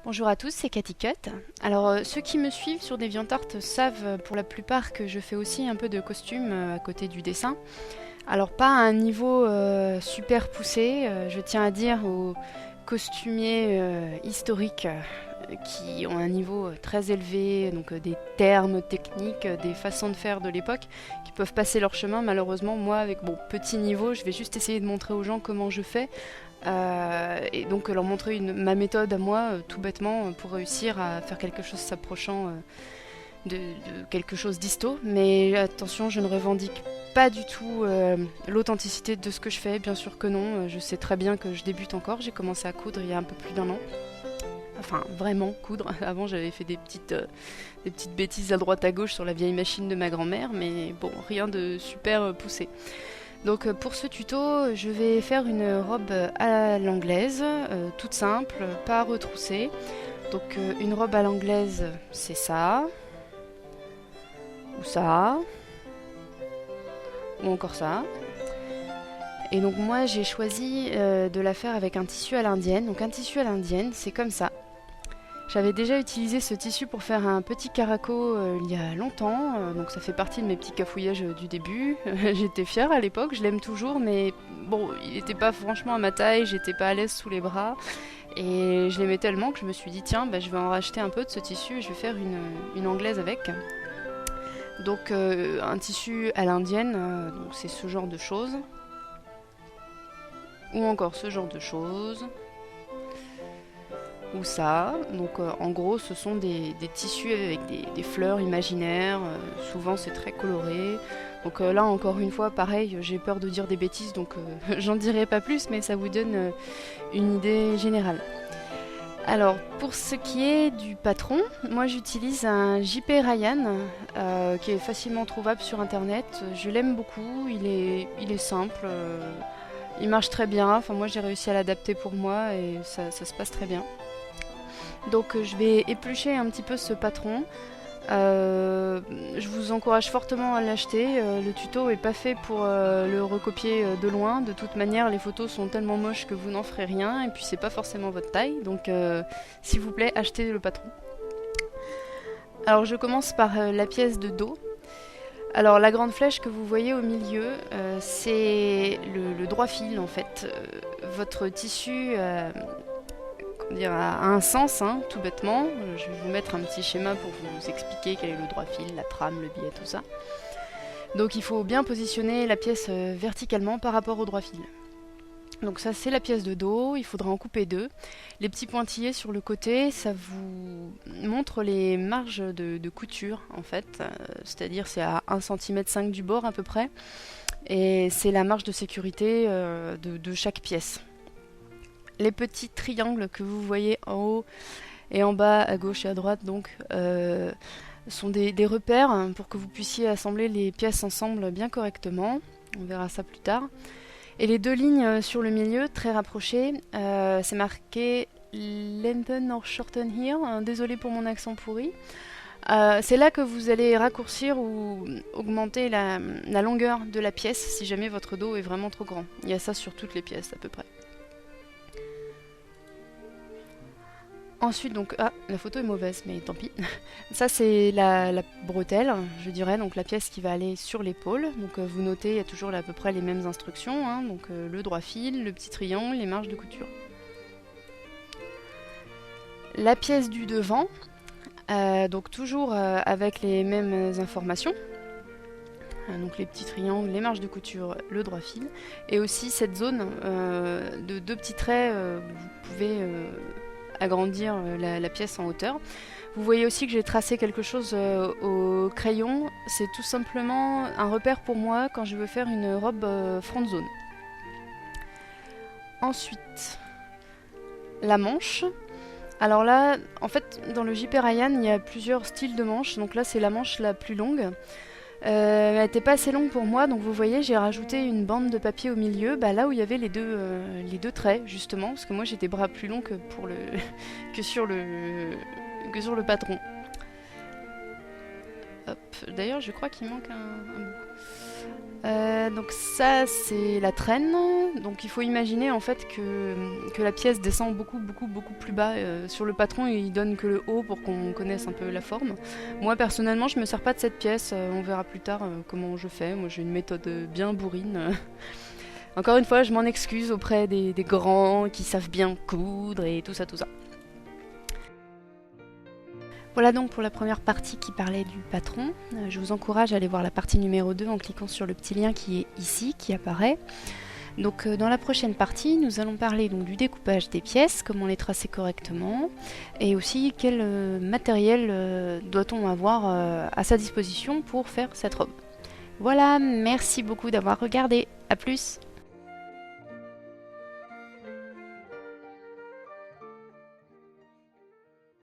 Bonjour à tous, c'est Cathy Cut. Alors ceux qui me suivent sur DeviantArt savent pour la plupart que je fais aussi un peu de costume à côté du dessin. Alors pas à un niveau super poussé, je tiens à dire aux costumiers historiques qui ont un niveau très élevé, donc des termes techniques, des façons de faire de l'époque qui peuvent passer leur chemin. Malheureusement, moi avec mon petit niveau, je vais juste essayer de montrer aux gens comment je fais. Et donc leur montrer ma méthode à moi, tout bêtement, pour réussir à faire quelque chose s'approchant de quelque chose d'isto. Mais attention, je ne revendique pas du tout l'authenticité de ce que je fais, bien sûr que non. Je sais très bien que je débute encore, j'ai commencé à coudre il y a un peu plus d'1 an. Enfin, vraiment coudre. Avant, j'avais fait des petites bêtises à droite à gauche sur la vieille machine de ma grand-mère, mais bon, rien de super poussé. Donc pour ce tuto, je vais faire une robe à l'anglaise, toute simple, pas retroussée. Donc une robe à l'anglaise, c'est ça, ou ça, ou encore ça. Et donc moi j'ai choisi de la faire avec un tissu à l'indienne. Donc un tissu à l'indienne, c'est comme ça. J'avais déjà utilisé ce tissu pour faire un petit caraco il y a longtemps, donc ça fait partie de mes petits cafouillages du début. J'étais fière à l'époque, je l'aime toujours, mais bon, il n'était pas franchement à ma taille, j'étais pas à l'aise sous les bras. Et je l'aimais tellement que je me suis dit, tiens, bah, je vais en racheter un peu de ce tissu et je vais faire une anglaise avec. Donc un tissu à l'indienne, donc c'est ce genre de choses. Ou encore ce genre de choses. Ou ça. Donc en gros ce sont des tissus avec des fleurs imaginaires, souvent c'est très coloré. Donc là encore une fois pareil, j'ai peur de dire des bêtises donc j'en dirai pas plus, mais ça vous donne une idée générale. Alors pour ce qui est du patron, moi j'utilise un JP Ryan qui est facilement trouvable sur internet. Je l'aime beaucoup, il est simple, il marche très bien, enfin moi j'ai réussi à l'adapter pour moi et ça se passe très bien. Donc je vais éplucher un petit peu ce patron. Je vous encourage fortement à l'acheter. Le tuto est pas fait pour le recopier de loin. De toute manière, les photos sont tellement moches que vous n'en ferez rien. Et puis c'est pas forcément votre taille. Donc s'il vous plaît, achetez le patron. Alors je commence par la pièce de dos. Alors la grande flèche que vous voyez au milieu, c'est le droit fil en fait. Votre tissu a un sens, hein, tout bêtement. Je vais vous mettre un petit schéma pour vous expliquer quel est le droit fil, la trame, le biais, tout ça. Donc il faut bien positionner la pièce verticalement par rapport au droit fil. Donc ça c'est la pièce de dos, il faudra en couper 2. Les petits pointillés sur le côté, ça vous montre les marges de couture en fait, c'est-à-dire c'est à 1,5 cm du bord à peu près, et c'est la marge de sécurité de chaque pièce. Les petits triangles que vous voyez en haut et en bas, à gauche et à droite, donc, sont des repères pour que vous puissiez assembler les pièces ensemble bien correctement. On verra ça plus tard. Et les 2 lignes sur le milieu, très rapprochées, c'est marqué lengthen or shorten here. Désolée pour mon accent pourri. C'est là que vous allez raccourcir ou augmenter la longueur de la pièce si jamais votre dos est vraiment trop grand. Il y a ça sur toutes les pièces à peu près. Ensuite, donc, la photo est mauvaise, mais tant pis. Ça, c'est la bretelle, je dirais, donc la pièce qui va aller sur l'épaule. Donc, vous notez, il y a toujours à peu près les mêmes instructions, hein, donc le droit fil, le petit triangle, les marges de couture. La pièce du devant, donc toujours avec les mêmes informations. Donc les petits triangles, les marges de couture, le droit fil. Et aussi cette zone de 2 petits traits, vous pouvez agrandir la pièce en hauteur. Vous voyez aussi que j'ai tracé quelque chose au crayon. C'est tout simplement un repère pour moi quand je veux faire une robe front zone. Ensuite, la manche. Alors là, en fait, dans le JP Ryan, il y a plusieurs styles de manches. Donc là, c'est la manche la plus longue. Elle n'était pas assez longue pour moi, donc vous voyez, j'ai rajouté une bande de papier au milieu, là où il y avait les deux traits, justement, parce que moi j'ai des bras plus longs que sur le patron. Hop. D'ailleurs, je crois qu'il manque un bout. Donc ça c'est la traîne, donc il faut imaginer en fait que la pièce descend beaucoup plus bas. Sur le patron il donne que le haut pour qu'on connaisse un peu la forme. Moi personnellement je me sers pas de cette pièce, on verra plus tard comment je fais, moi j'ai une méthode bien bourrine. Encore une fois je m'en excuse auprès des grands qui savent bien coudre et tout ça tout ça. Voilà donc pour la première partie qui parlait du patron. Je vous encourage à aller voir la partie numéro 2 en cliquant sur le petit lien qui est ici, qui apparaît. Donc dans la prochaine partie, nous allons parler donc du découpage des pièces, comment les tracer correctement, et aussi quel matériel doit-on avoir à sa disposition pour faire cette robe. Voilà, merci beaucoup d'avoir regardé. A plus!